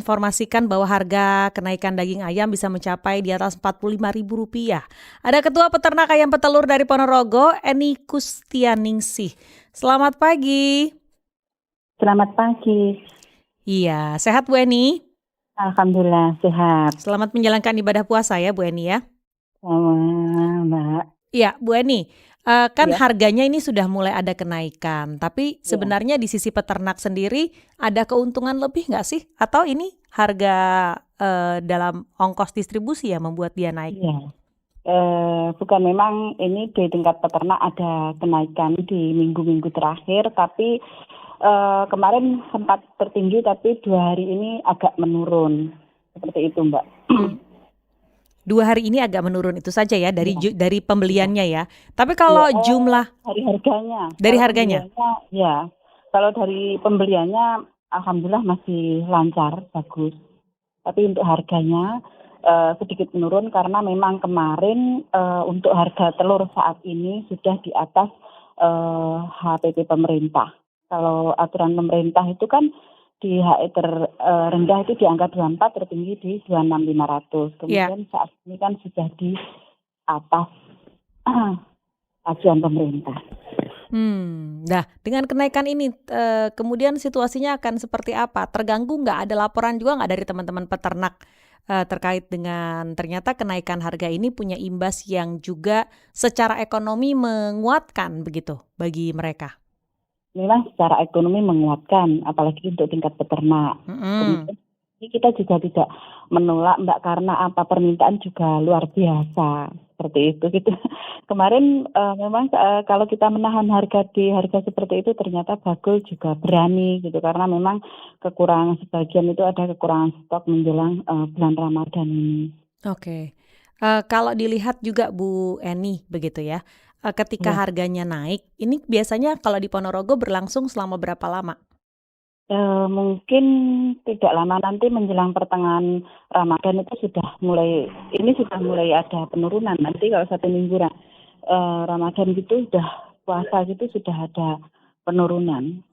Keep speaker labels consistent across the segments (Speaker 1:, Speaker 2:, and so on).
Speaker 1: menginformasikan bahwa harga kenaikan daging ayam bisa mencapai di atas Rp45.000. Ada Ketua Peternak Ayam Petelur dari Ponorogo, Eni Kustianingsih. Selamat pagi.
Speaker 2: Selamat pagi.
Speaker 1: Iya, sehat Bu Eni?
Speaker 2: Alhamdulillah sehat.
Speaker 1: Selamat menjalankan ibadah puasa ya Bu Eni ya.
Speaker 2: Mbak.
Speaker 1: Iya Bu Eni, kan
Speaker 2: Ya,
Speaker 1: harganya ini sudah mulai ada kenaikan, tapi
Speaker 2: ya.
Speaker 1: sebenarnya di sisi peternak sendiri ada keuntungan lebih nggak sih? Atau ini harga dalam ongkos distribusi yang membuat dia naik?
Speaker 2: Iya. Bukan, memang ini di tingkat peternak ada kenaikan di minggu-minggu terakhir, tapi kemarin sempat tertinggi, tapi 2 hari ini agak menurun. Seperti itu, Mbak.
Speaker 1: Hmm. 2 hari ini agak menurun itu saja ya
Speaker 2: Iya,
Speaker 1: dari
Speaker 2: iya.
Speaker 1: pembeliannya ya. Tapi
Speaker 2: Iya,
Speaker 1: kalau jumlah
Speaker 2: dari harganya.
Speaker 1: dari
Speaker 2: Kalau
Speaker 1: harganya,
Speaker 2: pembeliannya, ya. Kalau dari pembeliannya, alhamdulillah masih lancar, bagus. Tapi untuk harganya sedikit menurun karena memang kemarin untuk harga telur saat ini sudah di atas HPP pemerintah. Kalau aturan pemerintah itu kan di HE terendah itu di angka 24, tertinggi di 26.500.
Speaker 1: ya.
Speaker 2: Kemudian saat ini kan sudah di atas acuan pemerintah.
Speaker 1: Nah dengan kenaikan ini kemudian situasinya akan seperti apa? Terganggu nggak? Ada laporan juga nggak dari teman-teman peternak terkait dengan ternyata kenaikan harga ini punya imbas yang juga secara ekonomi menguatkan begitu bagi mereka?
Speaker 2: Memang secara ekonomi menguatkan, apalagi untuk tingkat peternak.
Speaker 1: Mm-mm.
Speaker 2: Kemudian ini kita juga tidak menolak, Mbak, karena apa, permintaan juga luar biasa seperti itu gitu. Kemarin memang kalau kita menahan harga di harga seperti itu ternyata Bagul juga berani gitu, karena memang kekurangan sebagian itu ada kekurangan stok menjelang bulan Ramadan ini.
Speaker 1: Oke. Kalau dilihat juga Bu Eni begitu ya, ketika
Speaker 2: Ya.
Speaker 1: harganya naik, ini biasanya kalau di Ponorogo berlangsung selama berapa lama?
Speaker 2: Mungkin tidak lama nanti menjelang pertengahan Ramadan itu sudah mulai ada penurunan. Nanti kalau 1 minggu Ramadan gitu puasa gitu sudah ada penurunan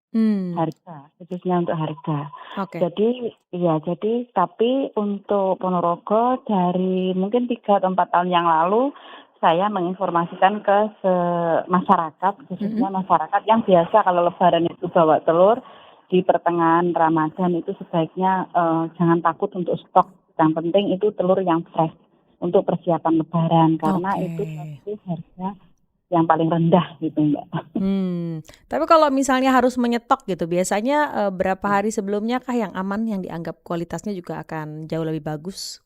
Speaker 1: Hmm.
Speaker 2: harga, khususnya untuk harga.
Speaker 1: Oke.
Speaker 2: Jadi tapi untuk Ponorogo dari mungkin 3 atau 4 tahun yang lalu saya menginformasikan ke masyarakat,
Speaker 1: Mm-mm.
Speaker 2: khususnya masyarakat yang biasa kalau lebaran itu bawa telur, di pertengahan Ramadan itu sebaiknya jangan takut untuk stok. Yang penting itu telur yang fresh untuk persiapan lebaran, karena
Speaker 1: Oke.
Speaker 2: itu pasti harga yang paling rendah gitu, Mbak.
Speaker 1: Tapi kalau misalnya harus menyetok gitu, biasanya berapa hari sebelumnya kah yang aman, yang dianggap kualitasnya juga akan jauh lebih bagus?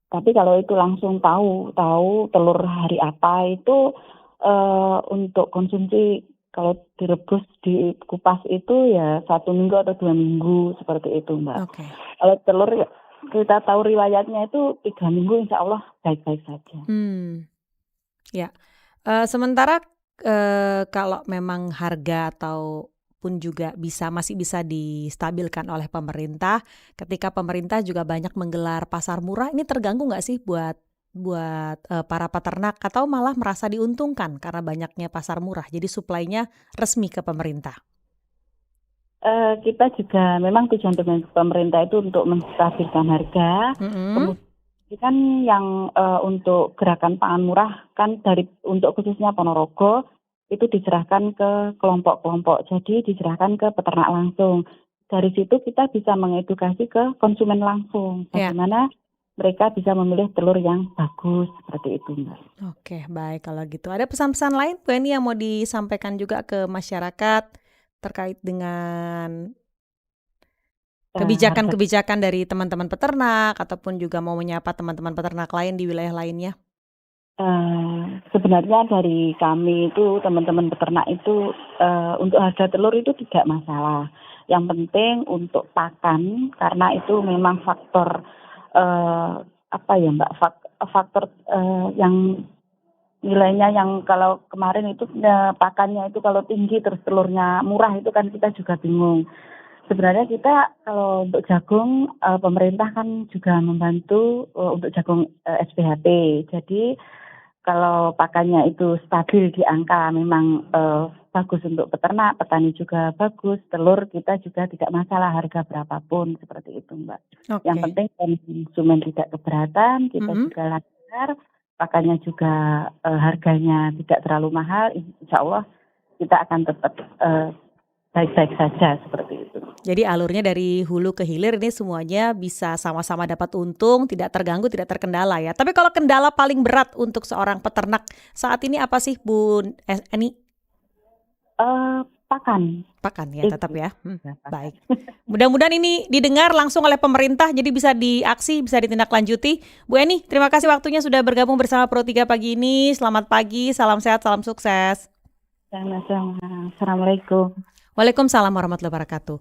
Speaker 2: Tapi kalau itu langsung tahu telur hari apa itu untuk konsumsi, kalau direbus, dikupas itu ya 1 minggu atau 2 minggu seperti itu, Mbak.
Speaker 1: Oke.
Speaker 2: Kalau telur ya, kita tahu riwayatnya itu 3 minggu, insya Allah baik-baik saja.
Speaker 1: Ya. Sementara kalau memang harga ataupun juga masih bisa distabilkan oleh pemerintah, ketika pemerintah juga banyak menggelar pasar murah, ini terganggu nggak sih buat para peternak atau malah merasa diuntungkan karena banyaknya pasar murah, jadi suplainya resmi ke pemerintah?
Speaker 2: Kita juga memang tujuan pemerintah itu untuk menstabilkan harga.
Speaker 1: Mhm.
Speaker 2: Kemudian kan yang untuk gerakan pangan murah kan untuk khususnya Ponorogo itu diserahkan ke kelompok-kelompok. Jadi diserahkan ke peternak langsung. Dari situ kita bisa mengedukasi ke konsumen langsung,
Speaker 1: Ya.
Speaker 2: bagaimana mereka bisa memilih telur yang bagus seperti itu, Mbak.
Speaker 1: Oke, baik kalau gitu. Ada pesan-pesan lain Bu Eni yang mau disampaikan juga ke masyarakat terkait dengan
Speaker 2: Harga
Speaker 1: kebijakan-kebijakan dari teman-teman peternak ataupun juga mau menyapa teman-teman peternak lain di wilayah lainnya?
Speaker 2: Sebenarnya dari kami itu, teman-teman peternak itu, untuk harga telur itu tidak masalah. Yang penting untuk pakan, karena itu memang faktor, apa ya, Mbak, faktor yang nilainya yang kalau kemarin itu pakannya itu kalau tinggi terus telurnya murah itu kan kita juga bingung. Sebenarnya kita kalau untuk jagung, pemerintah kan juga membantu untuk jagung SPHT. Jadi kalau pakannya itu stabil di angka memang bagus untuk peternak, petani juga bagus, telur kita juga tidak masalah harga berapapun, seperti itu, Mbak. Yang
Speaker 1: Oke.
Speaker 2: penting konsumen tidak keberatan, kita
Speaker 1: Mhm.
Speaker 2: juga lancar, pakannya juga harganya tidak terlalu mahal, insya Allah kita akan tetap baik-baik saja, seperti itu.
Speaker 1: Jadi alurnya dari hulu ke hilir ini semuanya bisa sama-sama dapat untung, tidak terganggu, tidak terkendala ya. Tapi kalau kendala paling berat untuk seorang peternak saat ini apa sih Bu Eni?
Speaker 2: Pakan,
Speaker 1: Pakan ya tetap
Speaker 2: itu
Speaker 1: ya?
Speaker 2: ya pakan.
Speaker 1: Baik. Mudah-mudahan ini didengar langsung oleh pemerintah jadi bisa diaksi, bisa ditindaklanjuti. Bu Eni, terima kasih waktunya sudah bergabung bersama Pro3 pagi ini. Selamat pagi, salam sehat, salam sukses.
Speaker 2: Sama-sama. Assalamualaikum.
Speaker 1: Waalaikumsalam warahmatullahi wabarakatuh.